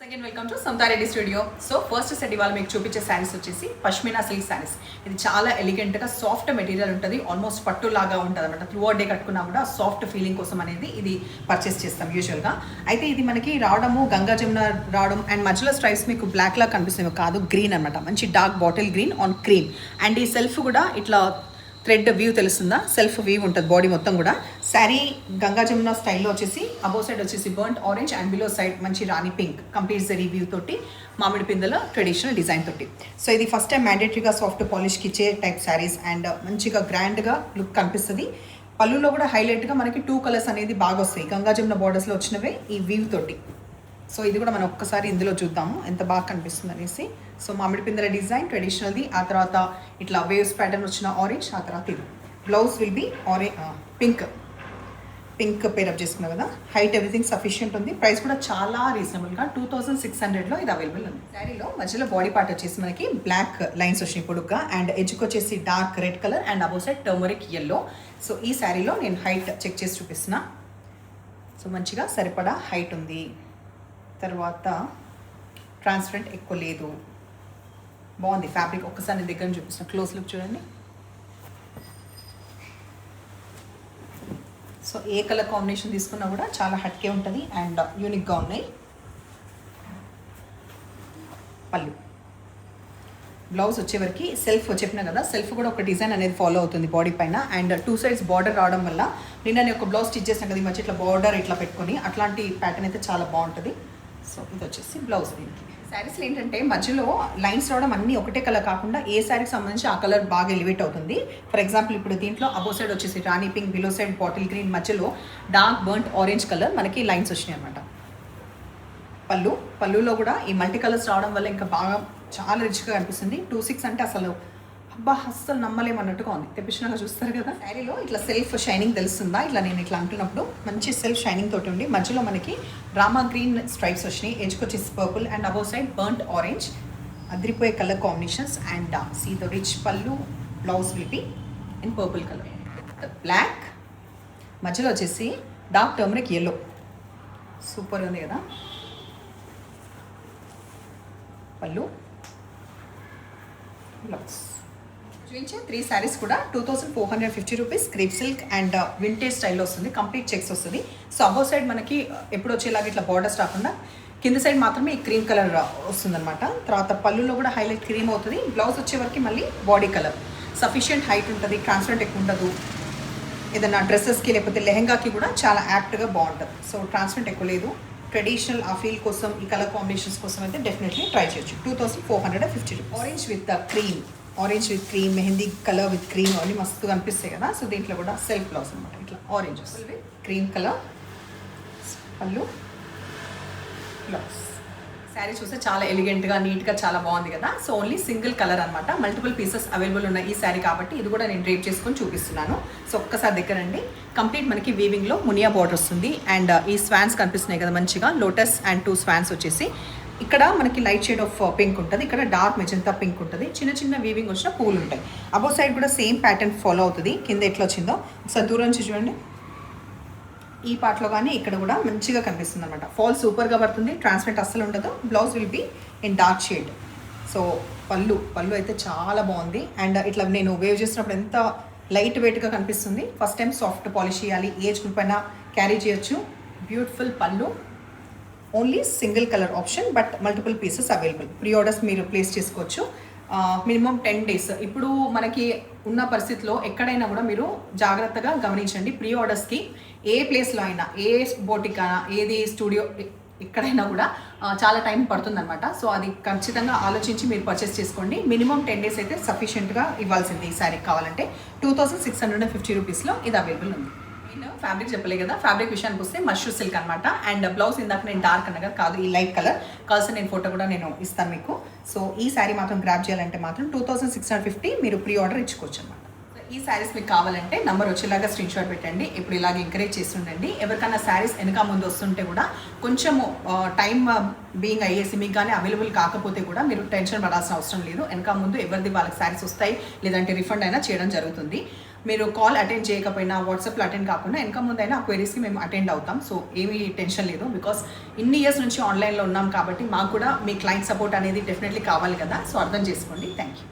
Second welcome to Santhareddy studio. So first set ఇవాళ మీకు చూపించే శారీస్ వచ్చేసి పష్మినా సిల్క్ శారీస్. ఇది చాలా ఎలిగెంట్గా సాఫ్ట్ మెటీరియల్ ఉంటుంది, ఆల్మోస్ట్ పట్టు లాగా ఉంటుంది అనమాట. త్రూ అవుట్ డే కట్టుకున్నా కూడా సాఫ్ట్ ఫీలింగ్ కోసం అనేది ఇది పర్చేస్ చేస్తాం యూజువల్గా. అయితే ఇది మనకి రావడము గంగా జమున రావడం అండ్ మధ్యలో స్ట్రైప్స్ మీకు బ్లాక్ లాగా కనిపిస్తుంది కాదు, గ్రీన్ అనమాట. మంచి dark bottle green on cream. And ఈ సెల్ఫ్ కూడా ఇట్లా థ్రెడ్ వ్యూ తెలుస్తుందా, సెల్ఫ్ వ్యూ ఉంటుంది బాడీ మొత్తం కూడా. శారీ గంగా జమున స్టైల్లో వచ్చేసి అబోవ్ సైడ్ వచ్చేసి burnt orange and below side మంచి రాణి పింక్ కంప్లీట్ జరీ వ్యూ తోటి మామిడి పిందెల ట్రెడిషనల్ డిజైన్ తోటి. సో ఇది ఫస్ట్ టైం మ్యాండేటరీగా సాఫ్ట్ పాలిష్కి ఇచ్చే టైప్ శారీస్ అండ్ మంచిగా గ్రాండ్గా లుక్ కనిపిస్తుంది. పళ్ళులో కూడా హైలైట్గా మనకి 2 కలర్స్ అనేది బాగా వస్తాయి, గంగా జమున బార్డర్స్లో వచ్చినవే ఈ వ్యూ తోటి. సో ఇది కూడా మనం ఒక్కసారి ఇందులో చూద్దాము ఎంత బాగా కనిపిస్తుంది అనేసి. సో మామిడి పిందెల డిజైన్ ట్రెడిషనల్ది, ఆ తర్వాత ఇట్లా వేవ్స్ ప్యాటర్న్ వచ్చిన ఆరెంజ్, ఆ తర్వాత ఇది blouse will B pink pair up చేసుకున్నాం కదా. హైట్ ఎవ్రీథింగ్ సఫిషియంట్ ఉంది. ప్రైస్ కూడా చాలా రీజనబుల్గా 2600లో ఇది అవైలబుల్ ఉంది. శారీలో మధ్యలో బాడీ పార్ట్ వచ్చేసి మనకి బ్లాక్ లైన్స్ వచ్చినాయి పొడుగ్గా అండ్ ఎడ్జ్కి వచ్చేసి dark red colour and above side turmeric yellow. So ఈ శారీలో నేను హైట్ చెక్ చేసి చూపిస్తున్నా. సో మంచిగా సరిపడా హైట్ ఉంది. తర్వాత ట్రాన్స్పరెంట్ ఎక్కువ లేదు, బాగుంది ఫ్యాబ్రిక్. ఒక్కసారి నేను దగ్గర చూపిస్తాను, క్లోజ్ లుక్ చూడండి. సో ఏ కలర్ కాంబినేషన్ తీసుకున్నా కూడా చాలా హట్కే ఉంటుంది అండ్ యూనిక్గా ఉన్నాయి. పళ్ళు బ్లౌజ్ వచ్చేవరకు సెల్ఫ్ చెప్పినా కదా, సెల్ఫ్ కూడా ఒక డిజైన్ అనేది ఫాలో అవుతుంది బాడీ పైన అండ్ 2 sides బార్డర్ రావడం వల్ల నిన్న నేను ఒక బ్లౌజ్ స్టిచ్ చేసిన కదా ఈ మధ్య ఇట్లా బార్డర్ ఇట్లా పెట్టుకొని అట్లాంటి ప్యాటర్న్ అయితే చాలా బాగుంటుంది. సో ఇది వచ్చేసి బ్లౌజ్. దీనికి శారీస్లో ఏంటంటే మధ్యలో లైన్స్ రావడం అన్నీ ఒకటే కలర్ కాకుండా ఏ శారీకి సంబంధించి ఆ కలర్ బాగా ఎలివేట్ అవుతుంది. ఫర్ ఎగ్జాంపుల్ ఇప్పుడు దీంట్లో అబో సైడ్ వచ్చేసి rani pink, below side bottle green, మధ్యలో డార్క్ బర్ంట్ ఆరెంజ్ కలర్ మనకి లైన్స్ వచ్చినాయి అనమాట. పళ్ళులో కూడా ఈ మల్టీ కలర్స్ రావడం వల్ల ఇంకా బాగా చాలా రిచ్గా కనిపిస్తుంది. 26 అంటే అసలు అస్సలు నమ్మలేమన్నట్టుగా ఉంది. తెప్పించినాక చూస్తారు కదా. శారీలో ఇట్లా సెల్ఫ్ షైనింగ్ తెలుస్తుందా, ఇట్లా నేను ఇట్లా అంటున్నప్పుడు మంచి సెల్ఫ్ షైనింగ్ తోటి ఉండి మధ్యలో మనకి రామా గ్రీన్ స్ట్రైప్స్ వచ్చినాయి, ఎడ్జ్కి వచ్చేసి purple and above side burnt orange. అదిరిపోయే colour combinations and see the rich pallu. Blouse will be in purple colour, black, మధ్యలో వచ్చేసి డార్క్ టర్మరిక్ ఎల్లో. సూపర్ ఉంది కదా. పళ్ళు, బ్లౌజ్ చూపించే 3 శారీస్ కూడా 2450 rupees. Crepe silk and vintage స్టైల్లో వస్తుంది, కంప్లీట్ చెక్స్ వస్తుంది. సో అబోవ్ సైడ్ మనకి ఎప్పుడు వచ్చేలాగా ఇట్లా బార్డర్స్ రాకుండా కింద సైడ్ మాత్రమే ఈ క్రీమ్ కలర్ వస్తుందన్నమాట. తర్వాత పళ్ళులో కూడా హైలైట్ క్రీమ్ అవుతుంది. బ్లౌజ్ వచ్చేవరకు మళ్ళీ బాడీ కలర్. సఫిషియంట్ హైట్ ఉంటుంది, ట్రాన్స్పరెంట్ ఎక్కువ ఉండదు. ఏదైనా డ్రెస్సెస్కి లేకపోతే లెహెంగాకి కూడా చాలా యాప్ట్గా బాగుంటుంది. సో ట్రాన్స్పరెంట్ ఎక్కువ లేదు. ట్రెడిషనల్ ఆ ఫీల్ కోసం ఈ కలర్ కాంబినేషన్స్ కోసం అయితే డెఫినెట్లీ ట్రై చేయొచ్చు. 2450 rupees. Orange with cream, mehndi colour with cream అన్నీ మస్తు కనిపిస్తాయి కదా. సో దీంట్లో కూడా సెల్ఫ్ బ్లౌజ్ అనమాట, ఇట్లా ఆరెంజ్ విత్ క్రీమ్ కలర్. పళ్ళు, బ్లౌజ్. శారీ చూస్తే చాలా ఎలిగెంట్గా నీట్గా చాలా బాగుంది కదా. సో ఓన్లీ సింగిల్ కలర్ అనమాట, మల్టిపుల్ పీసెస్ అవైలబుల్ ఉన్నాయి ఈ శారీ కాబట్టి ఇది కూడా నేను డ్రేప్ చేసుకొని చూపిస్తున్నాను. సో ఒక్కసారి దగ్గరండి. కంప్లీట్ మనకి వీవింగ్లో మునియా బార్డర్ వస్తుంది అండ్ ఈ స్వాన్స్ కనిపిస్తున్నాయి కదా మంచిగా, లోటస్ అండ్ 2 స్వాన్స్ వచ్చేసి. ఇక్కడ మనకి లైట్ షేడ్ ఆఫ్ పింక్ ఉంటుంది, ఇక్కడ డార్క్ మెజంతా పింక్ ఉంటుంది, చిన్న చిన్న వీవింగ్ వచ్చిన పూలు ఉంటాయి. అబో సైడ్ కూడా సేమ్ ప్యాటర్న్ ఫాలో అవుతుంది. కింద ఎట్లా వచ్చిందో ఒకసారి దూరం నుంచి చూడండి. ఈ పార్ట్లో కానీ ఇక్కడ కూడా మంచిగా కనిపిస్తుంది అనమాట. ఫాల్ సూపర్గా పడుతుంది, ట్రాన్స్పరెంట్ అస్సలు ఉండదు. Blouse will be in dark shade. So పళ్ళు అయితే చాలా బాగుంది అండ్ ఇట్లా నేను వేవ్ చేసినప్పుడు ఎంత లైట్ వెయిట్గా కనిపిస్తుంది. ఫస్ట్ టైం సాఫ్ట్ పాలిష్ చేయాలి, ఏజ్ గ్రూప్ అయినా క్యారీ చేయొచ్చు. బ్యూటిఫుల్ పళ్ళు. Only single colour option but multiple pieces available. Pre orders మీరు ప్లేస్ చేసుకోవచ్చు. Minimum 10 days. ఇప్పుడు మనకి ఉన్న పరిస్థితిలో ఎక్కడైనా కూడా మీరు జాగ్రత్తగా గమనించండి. ప్రీ ఆర్డర్స్కి ఏ ప్లేస్లో అయినా, ఏ బోటిక్ అయినా, ఏది స్టూడియో ఎక్కడైనా కూడా చాలా టైం పడుతుందన్నమాట. సో అది ఖచ్చితంగా ఆలోచించి మీరు పర్చేస్ చేసుకోండి. మినిమం 10 days అయితే సఫిషియెంట్గా ఇవ్వాల్సింది ఈ శారీ కావాలంటే. 2650 రూపీస్లో ఇది అవైలబుల్ ఉంది. నేను ఫ్యాబ్రిక్ చెప్పలే కదా, ఫ్యాబ్రిక్ విషయానికి వస్తే మష్రూ సిల్క్ అనమాట. అండ్ బ్లౌజ్ ఇందాక నేను డార్క్ అన్నగా కాదు, ఈ లైట్ కలర్ కావాల్సిన నేను ఫోటో కూడా నేను ఇస్తాను మీకు. సో ఈ శారీ మాత్రం గ్రాప్ చేయాలంటే మాత్రం 2650 మీరు ప్రీ ఆర్డర్ ఇచ్చుకోవచ్చు అనమాట. ఈ శారీస్ మీకు కావాలంటే నంబర్ వచ్చేలాగా స్క్రీన్ షాట్ పెట్టండి. ఇప్పుడు ఇలాగ ఎంకరేజ్ చేస్తుండండి. ఎవరికైనా శారీస్ వెనక ముందు వస్తుంటే కూడా కొంచెము టైం బీయింగ్ అయ్యేసి మీకు కానీ అవైలబుల్ కాకపోతే కూడా మీరు టెన్షన్ పడాల్సిన అవసరం లేదు. వెనక ముందు ఎవరిది వాళ్ళకి శారీస్ వస్తాయి, లేదంటే రిఫండ్ అయినా చేయడం జరుగుతుంది. మీరు కాల్ అటెండ్ చేయకపోయినా, వాట్సాప్లో అటెండ్ కాకుండా వెనక ముందైనా ఆ క్వైరీస్కి మేము అటెండ్ అవుతాం. సో ఏమీ టెన్షన్ లేదు, బికాస్ ఇన్ని ఇయర్స్ నుంచి ఆన్లైన్లో ఉన్నాం కాబట్టి మాకు కూడా మీ క్లయింట్ సపోర్ట్ అనేది డెఫినెట్లీ కావాలి కదా. సో అర్థం చేసుకోండి. Thank you.